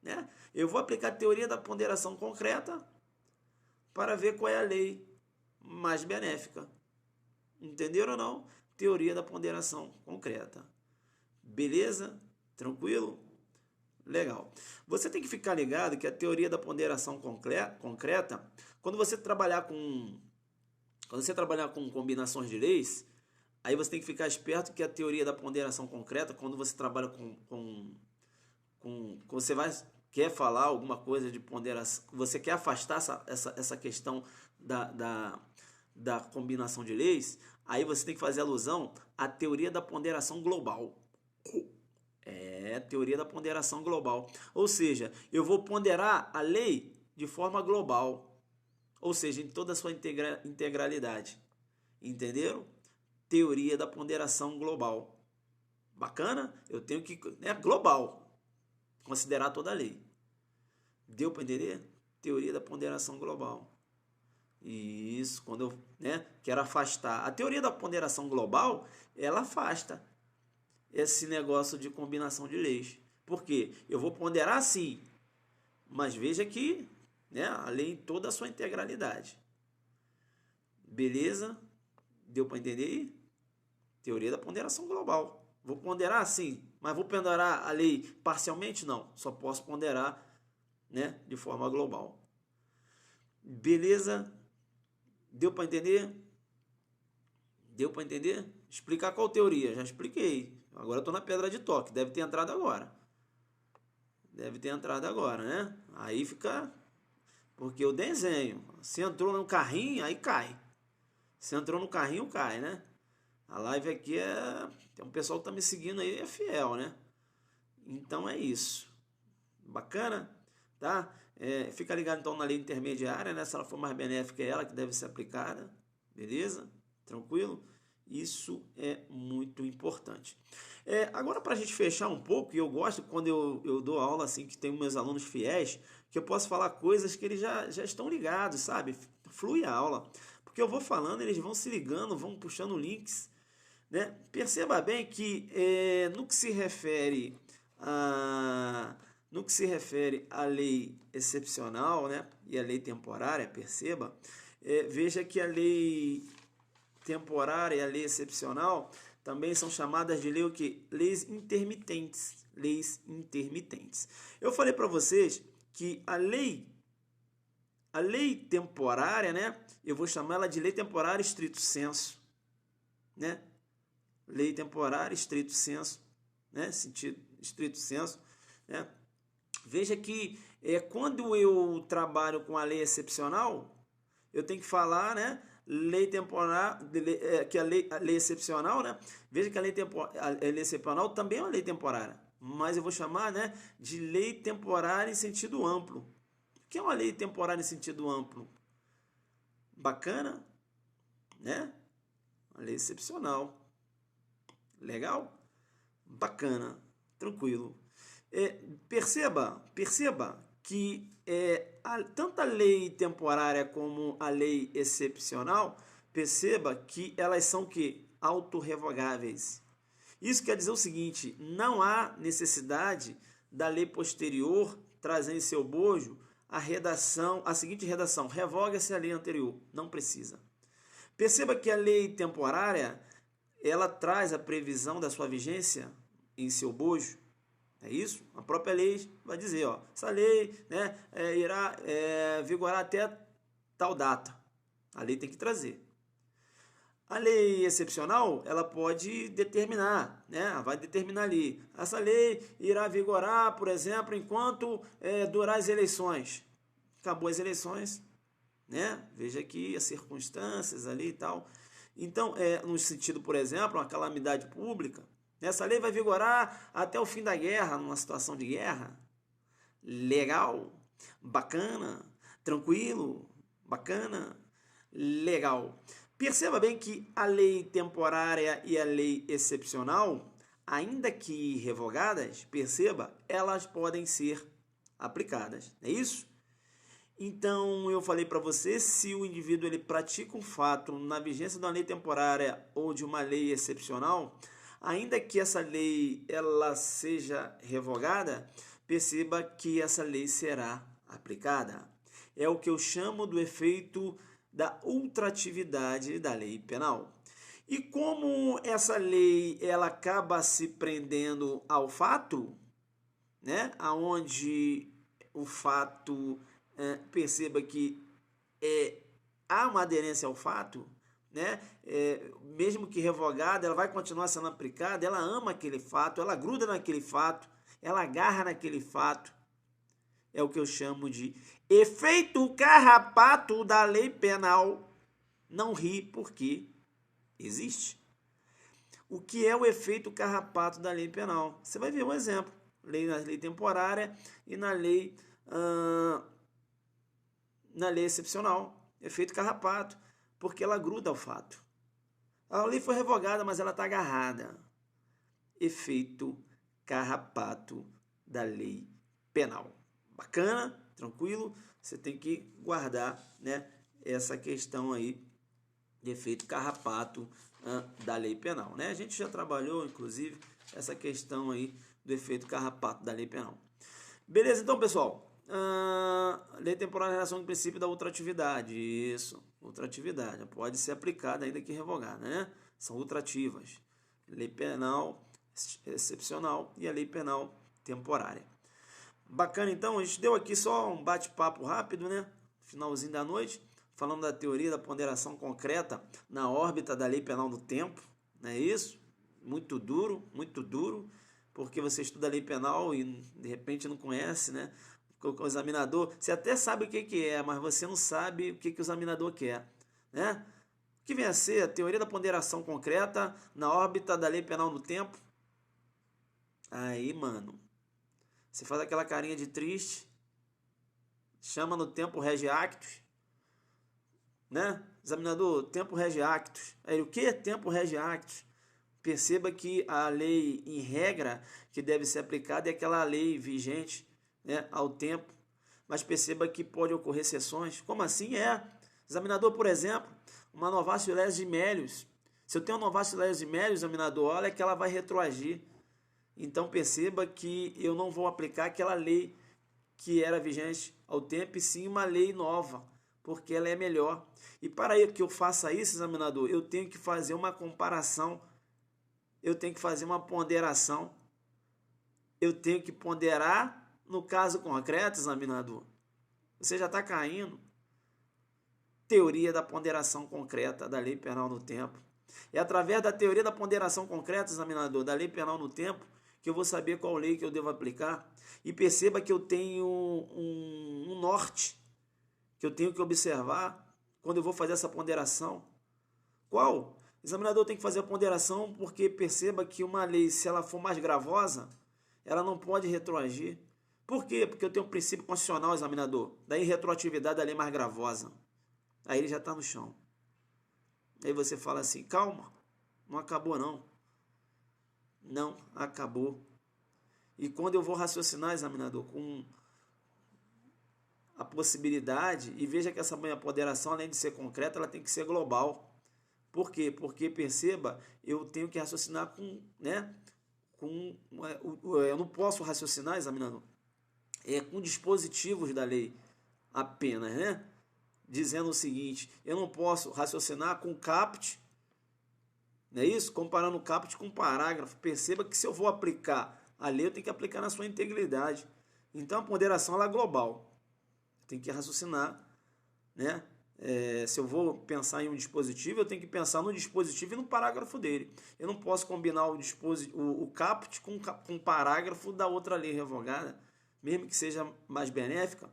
Né? Eu vou aplicar a teoria da ponderação concreta para ver qual é a lei mais benéfica. Entenderam ou não? Teoria da ponderação concreta. Beleza? Tranquilo? Legal. Você tem que ficar ligado que a teoria da ponderação concreta, quando você trabalhar com combinações de leis, aí você tem que ficar esperto que a teoria da ponderação concreta, quando você trabalha você quer falar alguma coisa de ponderação, você quer afastar essa questão da combinação de leis, aí você tem que fazer alusão à teoria da ponderação global. Teoria da ponderação global. Ou seja, eu vou ponderar a lei de forma global, ou seja, em toda a sua integralidade. Entenderam? Teoria da ponderação global. Bacana? Eu tenho que, global, considerar toda a lei. Deu para entender? Teoria da ponderação global. Isso, quando eu quero afastar. A teoria da ponderação global, ela afasta esse negócio de combinação de leis. Por quê? Eu vou ponderar sim, mas veja que a lei em toda a sua integralidade. Beleza? Deu para entender aí? Teoria da ponderação global. Vou ponderar sim, mas vou ponderar a lei parcialmente? Não. Só posso ponderar de forma global. Beleza? Deu para entender? Deu para entender? Explicar qual teoria? Já expliquei. Agora eu estou na pedra de toque. Deve ter entrado agora. Né? Aí fica... Porque eu desenho. Se entrou no carrinho, aí cai. Se entrou no carrinho, cai, né? A live aqui tem um pessoal que está me seguindo aí, é fiel, né? Então é isso. Bacana? Tá? Fica ligado então na lei intermediária, né? Se ela for mais benéfica, é ela que deve ser aplicada. Beleza? Tranquilo? Isso é muito importante. Agora, para a gente fechar um pouco, e eu gosto quando eu dou aula assim, que tem meus alunos fiéis, que eu posso falar coisas que eles já estão ligados, sabe? Flui a aula. Porque eu vou falando, eles vão se ligando, vão puxando links. Né? Perceba bem que no que se refere à lei excepcional, né? E a lei temporária, perceba, veja que a lei temporária e a lei excepcional também são chamadas de lei o quê? Leis intermitentes. Eu falei para vocês que a lei temporária, né? Eu vou chamar ela de lei temporária estrito sensu, né? Lei temporária estrito sensu, né? Sentido estrito sensu, né? Veja que quando eu trabalho com a lei excepcional, eu tenho que falar, né? Lei temporária, que a lei excepcional, né? Veja que a lei excepcional também é uma lei temporária, mas eu vou chamar, né, de lei temporária em sentido amplo. O que é uma lei temporária em sentido amplo? Bacana, né? Uma lei excepcional. Legal? Bacana, tranquilo. Perceba que tanto a lei temporária como a lei excepcional, perceba que elas são que autorrevogáveis. Isso quer dizer o seguinte: não há necessidade da lei posterior trazer em seu bojo a seguinte redação: revoga-se a lei anterior. Não precisa. Perceba que a lei temporária, ela traz a previsão da sua vigência em seu bojo. É isso? A própria lei vai dizer, ó, essa lei, né, irá vigorar até tal data. A lei tem que trazer. A lei excepcional, ela pode determinar, né? Vai determinar ali. Essa lei irá vigorar, por exemplo, enquanto durar as eleições. Acabou as eleições, né? Veja aqui as circunstâncias ali e tal. Então, no sentido, por exemplo, uma calamidade pública, essa lei vai vigorar até o fim da guerra, numa situação de guerra. Legal, bacana, tranquilo, bacana, legal. Perceba bem que a lei temporária e a lei excepcional, ainda que revogadas, perceba, elas podem ser aplicadas. É isso? Então, eu falei para você, se o indivíduo ele pratica um fato na vigência de uma lei temporária ou de uma lei excepcional, ainda que essa lei ela seja revogada, perceba que essa lei será aplicada. É o que eu chamo do efeito da ultratividade da lei penal. E como essa lei ela acaba se prendendo ao fato, né, aonde o fato perceba que há uma aderência ao fato, né? Mesmo que revogada, ela vai continuar sendo aplicada, ela ama aquele fato, ela gruda naquele fato, ela agarra naquele fato. É o que eu chamo de efeito carrapato da lei penal. Não ri porque existe. O que é o efeito carrapato da lei penal? Você vai ver um exemplo. Na lei temporária e na lei excepcional. Efeito carrapato, porque ela gruda ao fato. A lei foi revogada, mas ela está agarrada. Efeito carrapato da lei penal. Bacana, tranquilo, você tem que guardar, né, essa questão aí de efeito carrapato da lei penal, né? A gente já trabalhou, inclusive, essa questão aí do efeito carrapato da lei penal. Beleza, então, pessoal, lei temporária em relação ao princípio da ultratividade, isso, ultratividade, pode ser aplicada ainda que revogada, né? São ultrativas, lei penal excepcional e a lei penal temporária. Bacana, então, a gente deu aqui só um bate-papo rápido, né? Finalzinho da noite, falando da teoria da ponderação concreta na órbita da lei penal no tempo, não é isso? Muito duro, porque você estuda a lei penal e de repente não conhece, né? O examinador, você até sabe o que é, mas você não sabe o que o examinador quer, né? O que vem a ser a teoria da ponderação concreta na órbita da lei penal no tempo? Aí, mano, você faz aquela carinha de triste, chama no tempo regi actus, né? Examinador, tempo regi actus. Aí, o que? Tempo regi actus. Perceba que a lei, em regra, que deve ser aplicada é aquela lei vigente, né, ao tempo. Mas perceba que pode ocorrer exceções. Como assim? Examinador, por exemplo, uma novatio legis de melius. Se eu tenho uma novatio legis de melius, examinador, olha que ela vai retroagir. Então perceba que eu não vou aplicar aquela lei que era vigente ao tempo, e sim uma lei nova, porque ela é melhor. E para que eu faça isso, examinador, eu tenho que fazer uma comparação, eu tenho que fazer uma ponderação, eu tenho que ponderar no caso concreto, examinador. Você já está caindo. Teoria da ponderação concreta da lei penal no tempo. É através da teoria da ponderação concreta, examinador, da lei penal no tempo, que eu vou saber qual lei que eu devo aplicar. E perceba que eu tenho um norte que eu tenho que observar quando eu vou fazer essa ponderação. Qual? O examinador tem que fazer a ponderação porque perceba que uma lei, se ela for mais gravosa, ela não pode retroagir. Por quê? Porque eu tenho um princípio constitucional, examinador, da irretroatividade da lei mais gravosa. Aí ele já está no chão. Aí você fala assim, calma, não acabou não. Não acabou. E quando eu vou raciocinar, examinador, com a possibilidade, e veja que essa minha ponderação, além de ser concreta, ela tem que ser global. Por quê? Porque, perceba, eu tenho que raciocinar com, né, eu não posso raciocinar, examinador, com dispositivos da lei apenas, né? dizendo o seguinte: eu não posso raciocinar com caput, não é isso? Comparando o caput com o parágrafo. Perceba que se eu vou aplicar a lei, eu tenho que aplicar na sua integridade. Então a ponderação ela é global. Tem que raciocinar, né? Se eu vou pensar em um dispositivo, eu tenho que pensar no dispositivo e no parágrafo dele. Eu não posso combinar o caput com o parágrafo da outra lei revogada, mesmo que seja mais benéfica.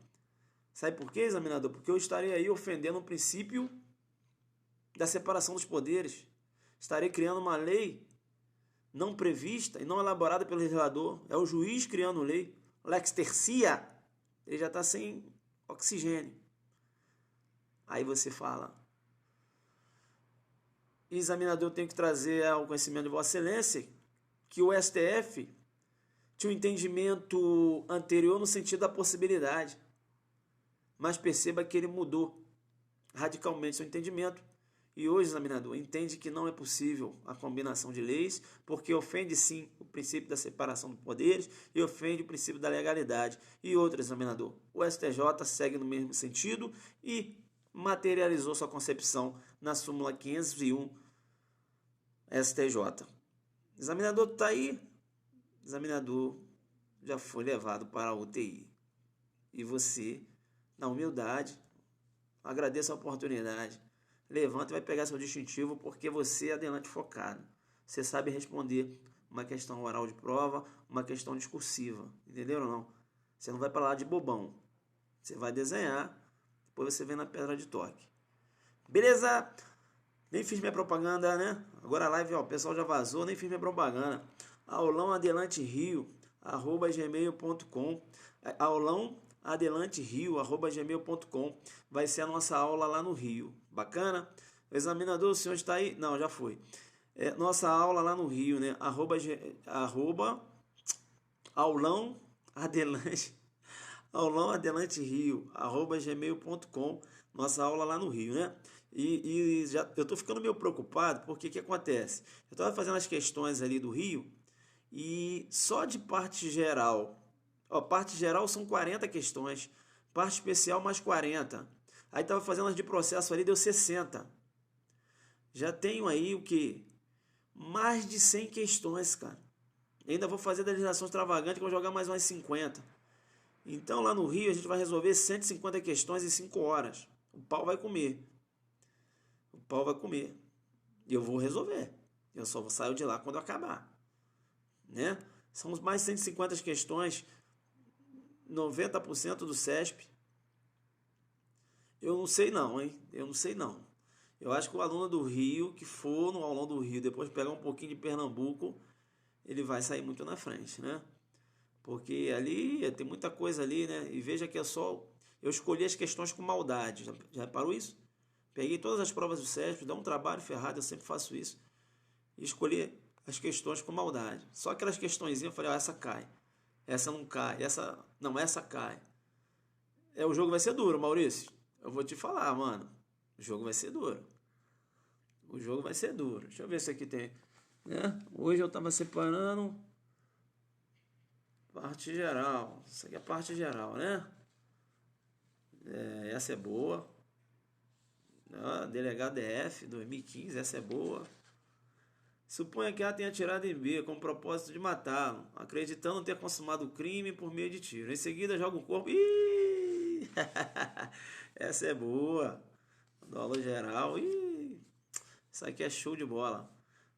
Sabe por quê, examinador? Porque eu estarei aí ofendendo o princípio da separação dos poderes. Estarei criando uma lei não prevista e não elaborada pelo legislador. É o juiz criando lei. Lex tercia, ele já está sem oxigênio. Aí você fala: examinador, eu tenho que trazer ao conhecimento de Vossa Excelência que o STF tinha um entendimento anterior no sentido da possibilidade, mas perceba que ele mudou radicalmente seu entendimento. E hoje, examinador, entende que não é possível a combinação de leis, porque ofende sim o princípio da separação dos poderes e ofende o princípio da legalidade. E outro, examinador, o STJ segue no mesmo sentido e materializou sua concepção na súmula 501 STJ. Examinador está aí, examinador já foi levado para a UTI. E você, na humildade, agradeça a oportunidade, levanta e vai pegar seu distintivo, porque você é adelante focado. Você sabe responder uma questão oral de prova, uma questão discursiva. Entenderam ou não? Você não vai para lá de bobão. Você vai desenhar, depois você vem na pedra de toque. Beleza? Nem fiz minha propaganda, né? Agora a live, ó, o pessoal já vazou, nem fiz minha propaganda. Aulão Adelante Rio, @gmail.com. Aulão Adelante Rio, @gmail.com. Vai ser a nossa aula lá no Rio. Bacana? O examinador, o senhor está aí? Não, já foi. Nossa aula lá no Rio, né? Aulão Adelante. Aulão Adelante Rio, @gmail.com. Nossa aula lá no Rio, né? E já eu tô ficando meio preocupado, porque o que acontece? Eu estava fazendo as questões ali do Rio e só de parte geral. Ó, parte geral são 40 questões, parte especial mais 40. Aí estava fazendo as de processo ali, deu 60. Já tenho aí o que? Mais de 100 questões, cara. E ainda vou fazer da legislação extravagante, que eu vou jogar mais umas 50. Então lá no Rio a gente vai resolver 150 questões em 5 horas. O pau vai comer. O pau vai comer. E eu vou resolver. Eu só vou sair de lá quando acabar. Né? São mais 150 questões, 90% do CESP. Eu não sei não, hein? Eu não sei não. Eu acho que o aluno do Rio, que for no aulão do Rio, depois pegar um pouquinho de Pernambuco, ele vai sair muito na frente, né? Porque ali tem muita coisa ali, né? E veja que é só... Eu escolhi as questões com maldade. Já reparou isso? Peguei todas as provas do CESP, dá um trabalho ferrado, eu sempre faço isso. E escolhi as questões com maldade. Só aquelas questõezinhas, eu falei, ó, essa cai. Essa não cai. Essa... Não, essa cai. O jogo vai ser duro, Maurício. Eu vou te falar, mano. O jogo vai ser duro. O jogo vai ser duro. Deixa eu ver se aqui tem... Né? Hoje eu tava separando... Parte geral. Isso aqui é parte geral, né? Essa é boa. Delegado DF 2015, essa é boa. Suponha que A tenha atirado em B com o propósito de matá-lo, acreditando ter consumado o crime por meio de tiro. Em seguida, joga o corpo. Ih! Essa é boa. Dolo geral. Ih! Isso aqui é show de bola.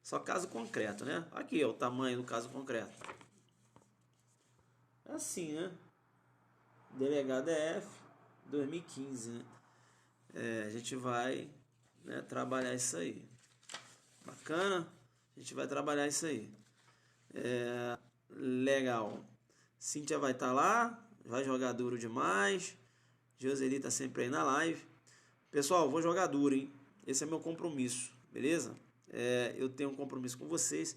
Só caso concreto, né? Aqui é o tamanho do caso concreto. Assim, né? Delegado DF 2015, né? A gente vai, né, trabalhar isso aí. Bacana? A gente vai trabalhar isso aí. Legal. Cíntia vai estar lá, vai jogar duro demais. Joseli tá sempre aí na live. Pessoal, vou jogar duro, hein? Esse é meu compromisso, beleza? Eu tenho um compromisso com vocês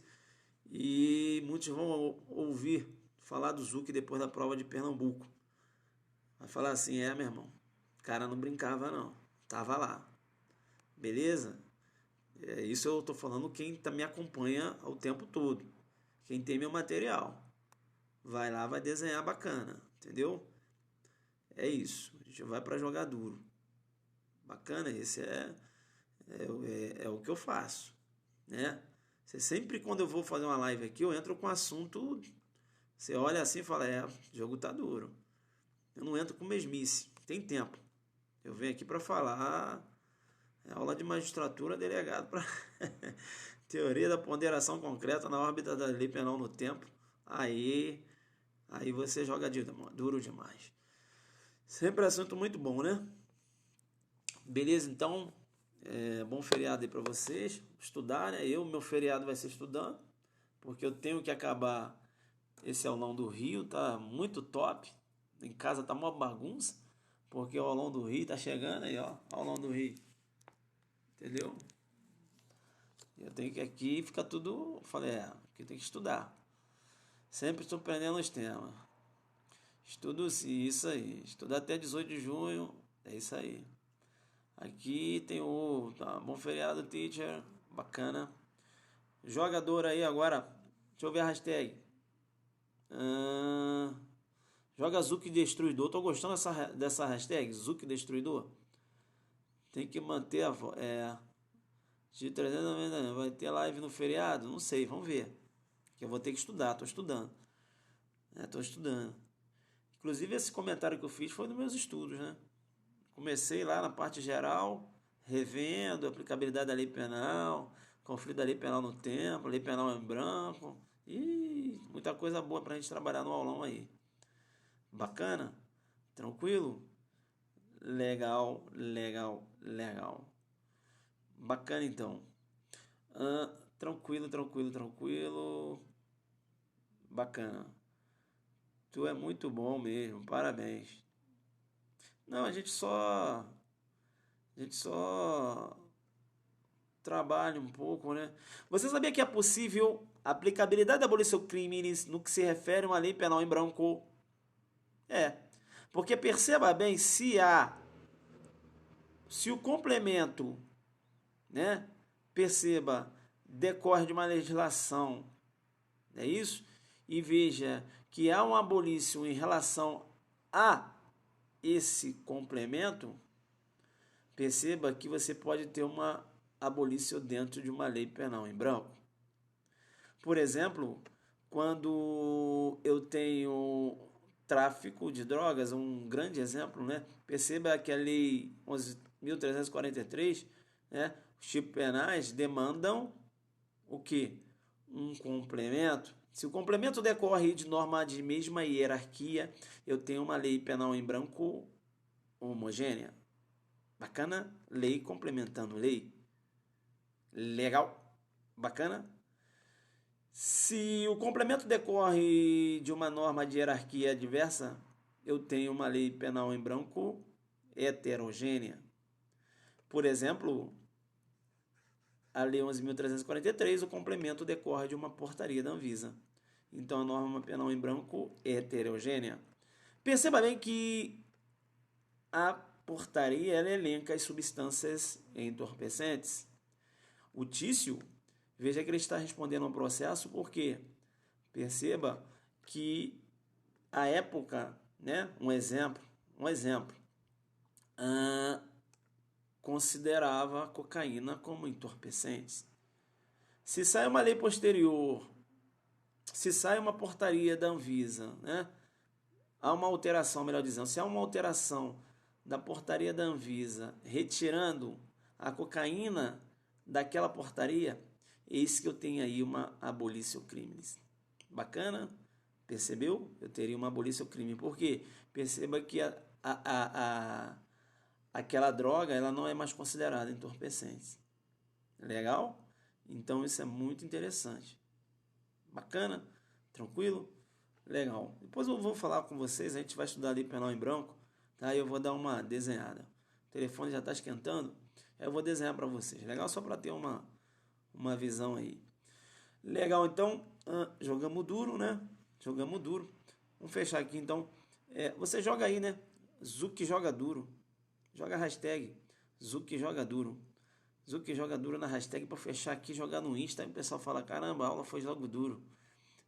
e muitos vão ouvir falar do Zuc depois da prova de Pernambuco. Vai falar assim, meu irmão, o cara não brincava não, tava lá, beleza? Isso eu tô falando quem me acompanha o tempo todo, quem tem meu material. Vai lá, vai desenhar bacana, entendeu? É isso, a gente vai para jogar duro. Bacana, esse é o que eu faço, né? Você sempre, quando eu vou fazer uma live aqui, eu entro com assunto. Você olha assim e fala: o jogo tá duro. Eu não entro com mesmice, tem tempo. Eu venho aqui para falar. É aula de magistratura, delegado para teoria da ponderação concreta na órbita da lei penal no tempo. Aí você joga duro demais. Sempre assunto muito bom, né? Beleza, então, bom feriado aí para vocês. Estudar, né? Meu feriado vai ser estudando, porque eu tenho que acabar esse aulão do Rio, tá muito top. Em casa tá uma bagunça, porque o aulão do Rio tá chegando aí, ó, aulão do Rio. Entendeu? Eu tenho que aqui ficar tudo. Falei, aqui tem que estudar. Sempre estou aprendendo os temas. Estudo sim, isso aí. Estudar até 18 de junho, é isso aí. Aqui tem bom feriado, teacher. Bacana. Jogador aí agora. Deixa eu ver a hashtag. Joga Zuki Destruidor. Tô gostando dessa hashtag, Zuki Destruidor. Tem que manter a. De 390, vai ter live no feriado? Não sei, vamos ver. Que eu vou ter que estudar, tô estudando. Tô estudando. Inclusive, esse comentário que eu fiz foi nos meus estudos, né? Comecei lá na parte geral, revendo a aplicabilidade da lei penal, conflito da lei penal no tempo, lei penal em branco. E muita coisa boa pra gente trabalhar no aulão aí. Bacana? Tranquilo? Legal, legal, legal. Bacana então. Tranquilo, tranquilo, tranquilo. Bacana. Tu é muito bom mesmo, parabéns. Não, a gente só trabalha um pouco, né? Você sabia que é possível a aplicabilidade da abolição crimes no que se refere a uma lei penal em branco? É. Porque perceba bem, se o complemento, né, perceba, decorre de uma legislação, é isso? E veja que há um abolício em relação a esse complemento, perceba que você pode ter uma abolício dentro de uma lei penal em branco. Por exemplo, quando eu tenho tráfico de drogas, um grande exemplo, né? Perceba que a lei 11.343, né? Os tipos penais demandam o quê? Um complemento. Se o complemento decorre de norma de mesma hierarquia, eu tenho uma lei penal em branco homogênea. Bacana? Lei complementando lei. Legal? Bacana? Se o complemento decorre de uma norma de hierarquia diversa, eu tenho uma lei penal em branco heterogênea. Por exemplo, a Lei 11.343, o complemento decorre de uma portaria da Anvisa. Então, a norma penal em branco é heterogênea. Perceba bem que a portaria ela elenca as substâncias entorpecentes. O Tício, veja que ele está respondendo ao processo porque perceba que a época, né, um exemplo, considerava a cocaína como entorpecente. Se sai uma lei posterior, se sai uma portaria da Anvisa, né, há uma alteração, melhor dizendo, se há uma alteração da portaria da Anvisa retirando a cocaína daquela portaria, eis que eu tenho aí uma abolício crimes. Bacana? Percebeu? Eu teria uma abolício crime. Por quê? Perceba que aquela droga ela não é mais considerada entorpecente. Legal? Então isso é muito interessante. Bacana? Tranquilo? Legal. Depois eu vou falar com vocês, a gente vai estudar ali penal em branco, tá? Eu vou dar uma desenhada. O telefone já está esquentando, eu vou desenhar para vocês. Legal? Só para ter uma visão aí. Legal, então, jogamos duro, né? Jogamos duro. Vamos fechar aqui, então. Você joga aí, né? Zuki joga duro. Joga a hashtag Zuki joga duro. Zuki joga duro na hashtag para fechar aqui, jogar no Insta. Aí o pessoal fala, caramba, a aula foi jogo duro,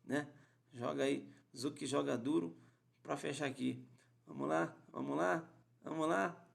né? Joga aí, Zuki joga duro para fechar aqui. Vamos lá, vamos lá, vamos lá.